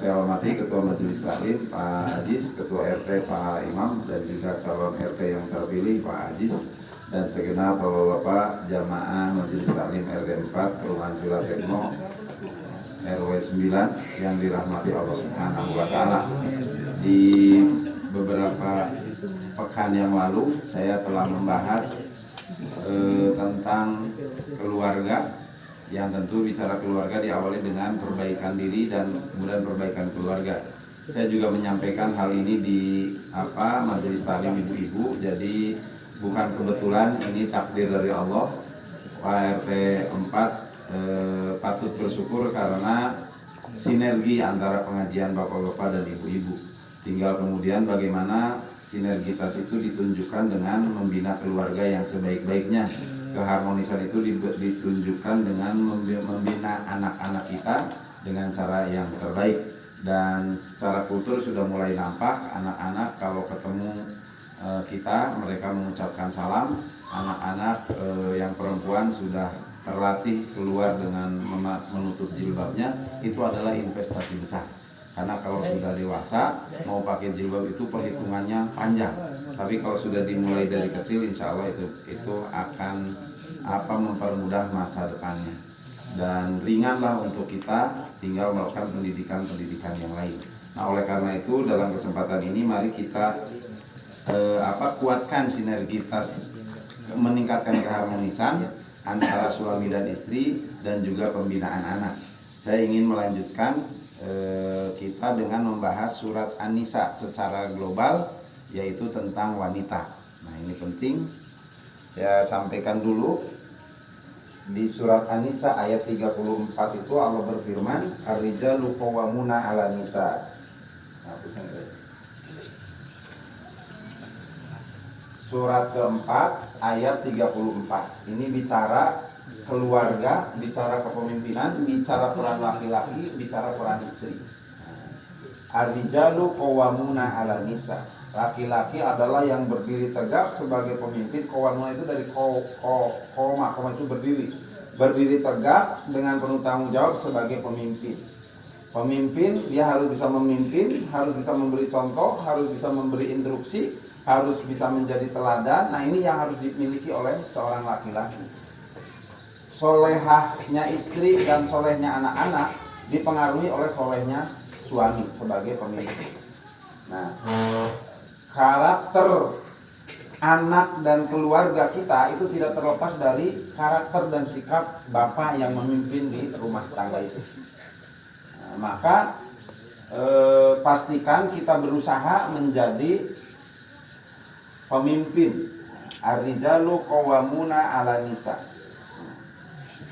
saya hormati Ketua Majelis Taklim Pak Ajis, Ketua RT Pak Imam, dan juga calon RT yang terpilih Pak Ajis, dan segenap bapak-bapak jamaah Majelis Taklim RT 4 Perumahan Villa Tekno RW 9 yang dirahmati Allah Subhanahu wa Ta'ala. Di beberapa pekan yang lalu saya telah membahas tentang keluarga, yang tentu bicara keluarga diawali dengan perbaikan diri dan kemudian perbaikan keluarga. Saya juga menyampaikan hal ini di Majelis Taklim ibu-ibu. Jadi bukan kebetulan, ini takdir dari Allah. RT 4 patut bersyukur karena sinergi antara pengajian bapak-bapak dan ibu-ibu. Tinggal kemudian bagaimana sinergitas itu ditunjukkan dengan membina keluarga yang sebaik-baiknya. Keharmonisan itu ditunjukkan dengan membina anak-anak kita dengan cara yang terbaik. Dan secara kultur sudah mulai nampak anak-anak kalau ketemu kita, mereka mengucapkan salam. Anak-anak yang perempuan sudah terlatih keluar dengan menutup jilbabnya. Itu adalah investasi besar. Karena kalau sudah dewasa mau pakai jilbab itu perhitungannya panjang. Tapi kalau sudah dimulai dari kecil, insya Allah itu akan mempermudah masa depannya. Dan ringanlah untuk kita tinggal melakukan pendidikan yang lain. Nah, oleh karena itu dalam kesempatan ini mari kita kuatkan sinergitas, meningkatkan keharmonisan antara suami dan istri dan juga pembinaan anak. Saya ingin melanjutkan kita dengan membahas surat An-Nisa secara global, yaitu tentang wanita. Nah, ini penting saya sampaikan dulu. Di surat An-Nisa ayat 34 itu Allah berfirman, Ar-rijalu qawwamuna 'alan nisa. Surat keempat ayat 34. Ini bicara keluarga, bicara kepemimpinan, bicara peran laki-laki, bicara peran istri. Ar-rijalu qawwamuna 'alan nisa. Laki-laki adalah yang berdiri tegak sebagai pemimpin. Qawwamuna itu dari qoma itu berdiri. Berdiri tegak dengan penuh tanggung jawab sebagai pemimpin. Pemimpin dia harus bisa memimpin, harus bisa memberi contoh, harus bisa memberi instruksi, harus bisa menjadi teladan. Nah, ini yang harus dimiliki oleh seorang laki-laki. Solehahnya istri dan solehnya anak-anak dipengaruhi oleh solehnya suami sebagai pemimpin. Nah, karakter anak dan keluarga kita itu tidak terlepas dari karakter dan sikap bapak yang memimpin di rumah tangga itu. Nah, maka pastikan kita berusaha menjadi pemimpin. Ar-rijalu qawwamuna 'alan nisa.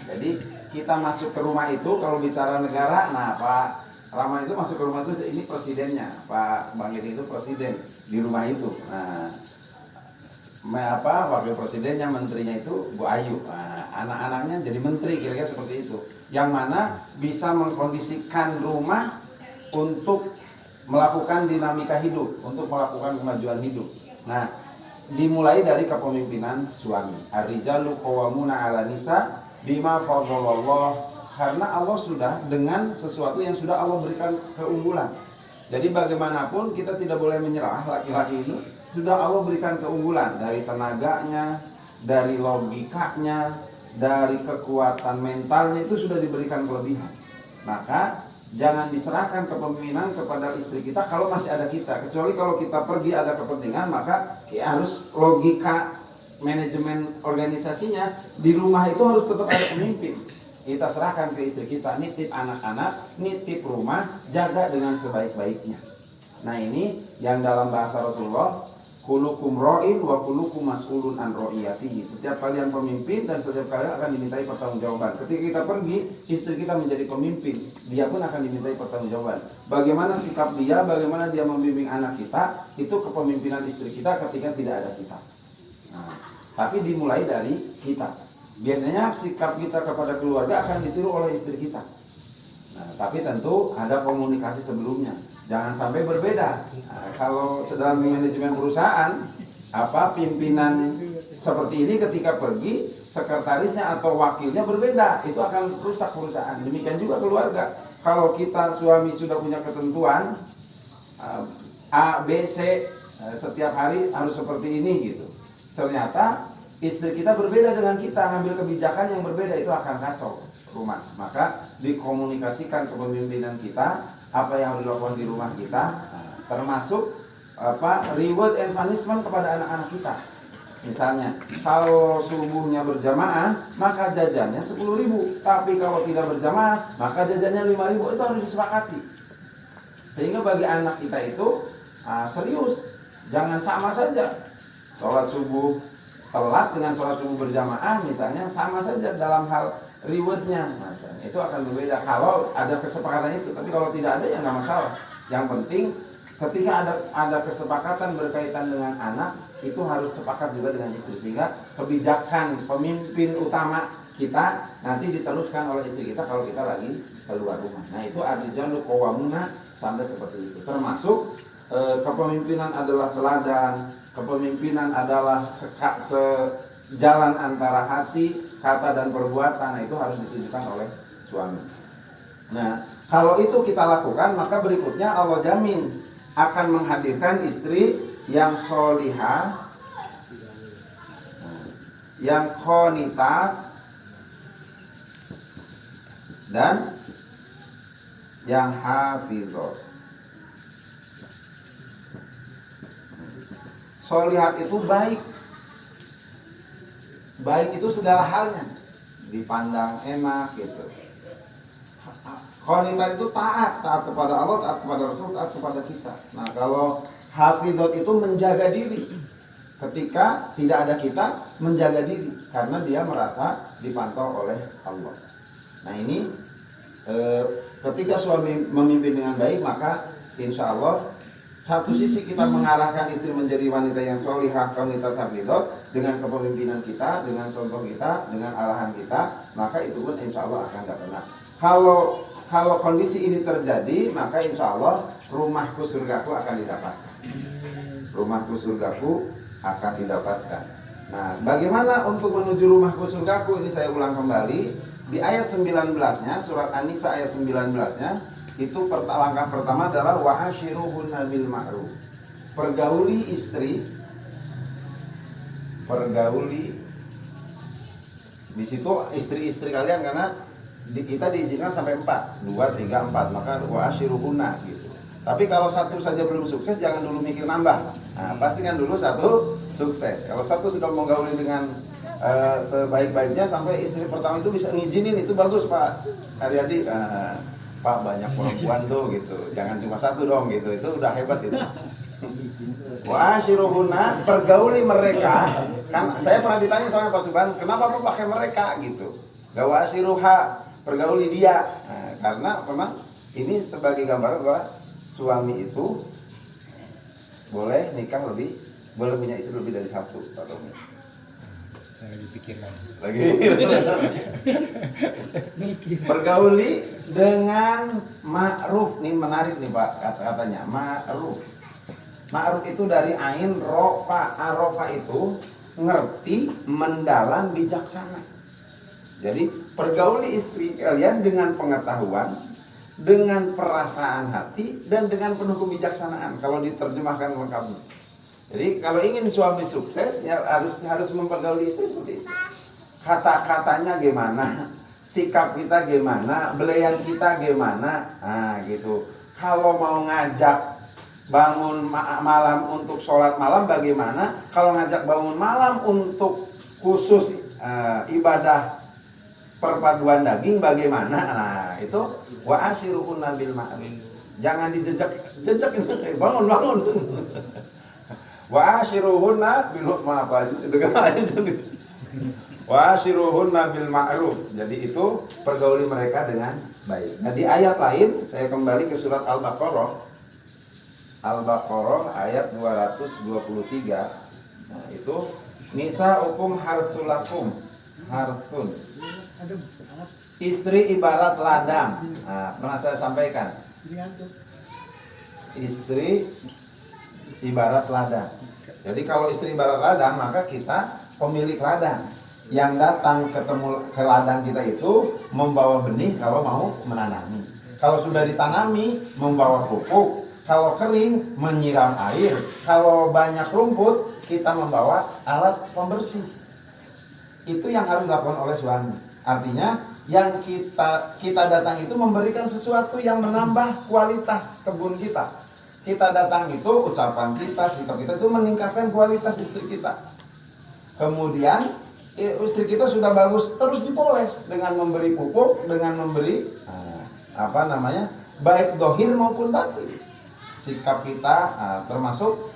Jadi kita masuk ke rumah itu, kalau bicara negara, nah Pak Rama itu masuk ke rumah itu, ini presidennya, Pak Bang Edi itu presiden di rumah itu. Nah, wakil presidennya, menterinya itu Bu Ayu. Nah, anak-anaknya jadi menteri, kira-kira seperti itu. Yang mana bisa mengkondisikan rumah untuk melakukan dinamika hidup, untuk melakukan kemajuan hidup. Nah, dimulai dari kepemimpinan suami. Ar-rijalu qawwamuna 'alan nisa bima faddalallah. Karena Allah sudah dengan sesuatu yang sudah Allah berikan keunggulan. Jadi bagaimanapun kita tidak boleh menyerah. Laki-laki ini sudah Allah berikan keunggulan dari tenaganya, dari logikanya, dari kekuatan mentalnya, itu sudah diberikan kelebihan. Maka jangan diserahkan kepemimpinan kepada istri kita kalau masih ada kita. Kecuali kalau kita pergi ada kepentingan, maka harus logika manajemen organisasinya di rumah itu harus tetap ada pemimpin. Kita serahkan ke istri kita, nitip anak-anak, nitip rumah, jaga dengan sebaik-baiknya. Nah, ini yang dalam bahasa Rasulullah, kulukum ra'in wa kulukum mas'ulun an ra'iyatihi. Setiap kalian pemimpin dan setiap kalian akan dimintai pertanggungjawaban. Ketika kita pergi, istri kita menjadi pemimpin, dia pun akan dimintai pertanggungjawaban. Bagaimana sikap dia, bagaimana dia membimbing anak kita, itu kepemimpinan istri kita ketika tidak ada kita. Nah, tapi dimulai dari kita. Biasanya sikap kita kepada keluarga akan ditiru oleh istri kita. Nah, tapi tentu ada komunikasi sebelumnya. Jangan sampai berbeda. Nah, kalau dalam manajemen perusahaan, pimpinan seperti ini ketika pergi, sekretarisnya atau wakilnya berbeda, itu akan rusak perusahaan. Demikian juga keluarga. kalau kita suami sudah punya ketentuan A, B, C, setiap hari harus seperti ini gitu. Ternyata istri kita berbeda dengan kita, ngambil kebijakan yang berbeda, itu akan kacau rumah. Maka dikomunikasikan kepemimpinan kita apa yang harus dilakukan di rumah kita, termasuk reward and punishment kepada anak-anak kita. Misalnya, kalau subuhnya berjamaah, maka jajannya 10.000. Tapi kalau tidak berjamaah, maka jajannya 5.000. Itu harus disepakati. Sehingga bagi anak kita itu serius. Jangan sama saja. Sholat subuh telat dengan sholat subuh berjamaah misalnya sama saja dalam hal rewardnya. Misalnya. Itu akan berbeda kalau ada kesepakatan itu. Tapi kalau tidak ada, ya nggak masalah. Yang penting ketika ada kesepakatan berkaitan dengan anak, itu harus sepakat juga dengan istri, sehingga kebijakan pemimpin utama kita nanti diteruskan oleh istri kita kalau kita lagi keluar rumah. Nah, itu ar-rijalu qawwamuna sampai seperti itu. Termasuk kepemimpinan adalah teladan, kepemimpinan adalah sejalan antara hati, kata dan perbuatan. Nah, itu harus ditunjukkan oleh suami. Nah, kalau itu kita lakukan, maka berikutnya Allah jamin akan menghadirkan istri yang sholihah, yang qanitat, dan yang hafizah. Sholihat itu baik. Baik itu segala halnya, dipandang enak gitu. Qanitat itu taat kepada Allah, taat kepada Rasul, taat kepada kita. Nah, kalau hafizat itu menjaga diri. Ketika tidak ada kita, menjaga diri karena dia merasa dipantau oleh Allah. Nah, ini ketika suami memimpin dengan baik, maka insya Allah satu sisi kita mengarahkan istri menjadi wanita yang sholihah, qanitat, hafizat dengan kepemimpinan kita, dengan contoh kita, dengan arahan kita, maka itu pun insya Allah akan dapat. Kalau kondisi ini terjadi, maka insya Allah rumahku surgaku akan didapatkan. Rumahku surgaku akan didapatkan. Nah, bagaimana untuk menuju rumahku surgaku? Ini saya ulang kembali. Di ayat 19-nya, surat An-Nisa ayat 19-nya, itu langkah pertama adalah wa'ashiruhunna bil ma'ruf. Pergauli istri, di situ istri-istri kalian, karena kita diizinkan sampai 4, 2, 3, 4, maka wa'ashiruhunna gitu. Tapi kalau satu saja belum sukses, jangan dulu mikir nambah. Nah, pastikan dulu satu sukses. Kalau satu sudah menggauli dengan sebaik-baiknya sampai istri pertama itu bisa ngizinin, itu bagus Pak Haryadi. Pak, banyak perempuan tuh gitu, jangan cuma satu dong gitu, itu udah hebat itu. Wa'ashiruhunna, pergauli mereka. Kan saya pernah ditanya sama Pak Subhan, kenapa Pak pakai mereka gitu? Gak wa'ashiruha, pergauli dia. Nah, karena memang ini sebagai gambaran bahwa suami itu boleh nikah boleh punya istri lebih dari satu. Saya lagi pikir lagi. Pergauli dengan ma'ruf. Nih menarik nih Pak kata-katanya, ma'ruf. Ma'ruf itu dari ain rofa. Arofa itu ngerti, mendalam, bijaksana. Jadi pergauli istri kalian dengan pengetahuan, dengan perasaan hati, dan dengan penuh kebijaksanaan. Kalau diterjemahkan lengkapnya. Jadi kalau ingin suami sukses, ya harus mempergauli istri seperti itu. Kata-katanya gimana, sikap kita gimana, belayan kita gimana, nah gitu. Kalau mau ngajak bangun malam untuk sholat malam bagaimana, kalau ngajak bangun malam untuk khusus ibadah perpaduan daging bagaimana, nah itu wa'ashiruhunna bil ma'ruf. Jangan dijejak ini, bangun. Wa'ashiruhunna bil ma'ruf. Wa'ashiruhunna bil ma'ruf. Jadi itu pergauli mereka dengan baik. Nah, di ayat lain saya kembali ke surat Al-Baqarah. Al-Baqarah ayat 223. Nah, itu nisa'ukum harsulakum. Harsun. Istri ibarat ladang. Nah, pernah saya sampaikan. Istri ibarat ladang. Jadi kalau istri ibarat ladang, maka kita pemilik ladang. Yang datang ketemu ke ladang kita itu membawa benih kalau mau menanami. Kalau sudah ditanami, membawa pupuk. Kalau kering, menyiram air. Kalau banyak rumput, kita membawa alat pembersih. Itu yang harus dilakukan oleh suami. Artinya, yang kita datang itu memberikan sesuatu yang menambah kualitas kebun kita. Kita datang itu, ucapan kita, sikap kita itu meningkatkan kualitas istri kita. Kemudian istri kita sudah bagus, terus dipoles dengan memberi pupuk, dengan memberi baik dohir maupun batin. Sikap kita termasuk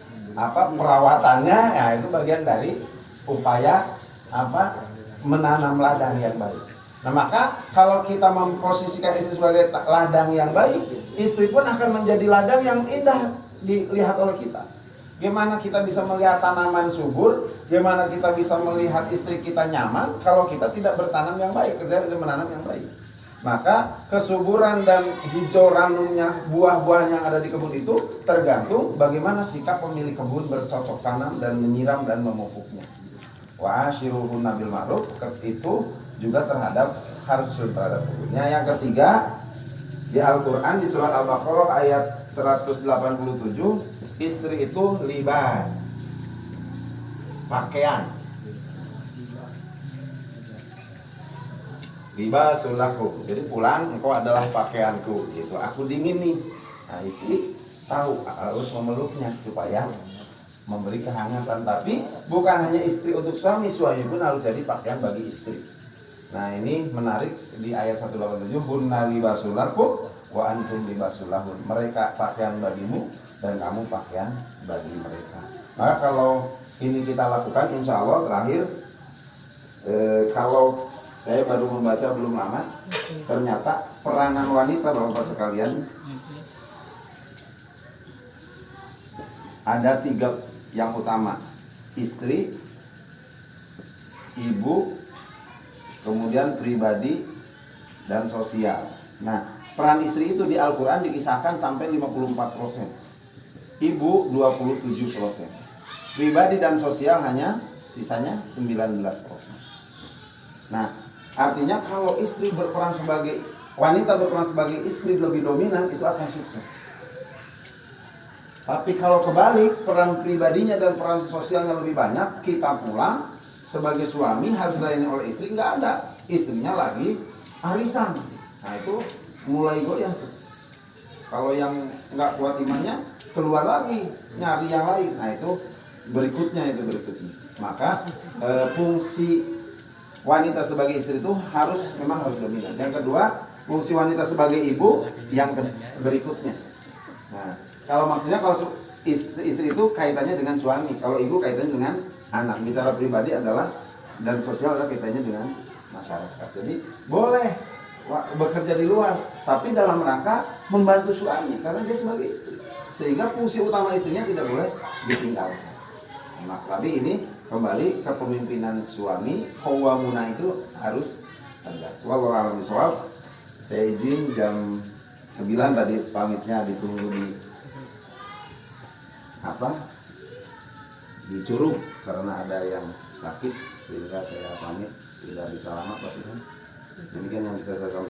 perawatannya, ya itu bagian dari upaya menanam ladang yang baik. Nah, maka kalau kita memposisikan istri sebagai ladang yang baik, istri pun akan menjadi ladang yang indah dilihat oleh kita. Gimana kita bisa melihat tanaman subur, gimana kita bisa melihat istri kita nyaman kalau kita tidak bertanam yang baik, tidak menanam yang baik. Maka kesuburan dan hijau ranumnya buah-buah yang ada di kebun itu tergantung bagaimana sikap pemilik kebun bercocok tanam dan menyiram dan memupuknya. Wa ashiruhunna bil ma'ruf, itu juga harus terhadap kebunnya. Yang ketiga, di Al-Quran di surat Al-Baqarah ayat 187, istri itu libas, pakaian. Libasul lakum, jadi pulang engkau adalah pakaianku gitu. Aku dingin nih. Nah, istri tahu harus memeluknya supaya memberi kehangatan. Tapi bukan hanya istri untuk suami, suami pun harus jadi pakaian bagi istri. Nah, ini menarik di ayat 187, hunna libasul lakum wa antum libasul lahun. Mereka pakaian bagimu dan kamu pakaian bagi mereka. Maka kalau ini kita lakukan, insya Allah terakhir kalau saya baru membaca belum lama, ternyata peranan wanita Bapak sekalian ada 3 yang utama: istri, ibu, kemudian pribadi dan sosial. Nah, peran istri itu di Al-Quran dikisahkan sampai 54%, ibu 27%, pribadi dan sosial hanya sisanya 19%. Nah, artinya kalau wanita berperan sebagai istri lebih dominan, itu akan sukses. Tapi kalau kebalik, peran pribadinya dan peran sosialnya lebih banyak, kita pulang sebagai suami harus dilayani oleh istri, nggak ada, istrinya lagi arisan. Nah, itu mulai goyah tuh. Kalau yang nggak kuat imannya, keluar lagi nyari yang lain. Nah, itu berikutnya. Maka fungsi wanita sebagai istri itu memang harus dominan. Yang kedua, fungsi wanita sebagai ibu yang berikutnya. Nah, kalau istri itu kaitannya dengan suami, kalau ibu kaitannya dengan anak. Bicara pribadi adalah dan sosial adalah kaitannya dengan masyarakat. Jadi boleh bekerja di luar, tapi dalam rangka membantu suami karena dia sebagai istri. Sehingga fungsi utama istrinya tidak boleh ditinggalkan. Nah, tapi ini kembali kepemimpinan suami, qawwamuna itu harus tegas. Wallahu a'lam bishawab. Saya izin jam 9 tadi pamitnya ditunggu di Curug karena ada yang sakit, sehingga saya pamit, tidak bisa lama Pak. Demikian yang bisa saya sampaikan.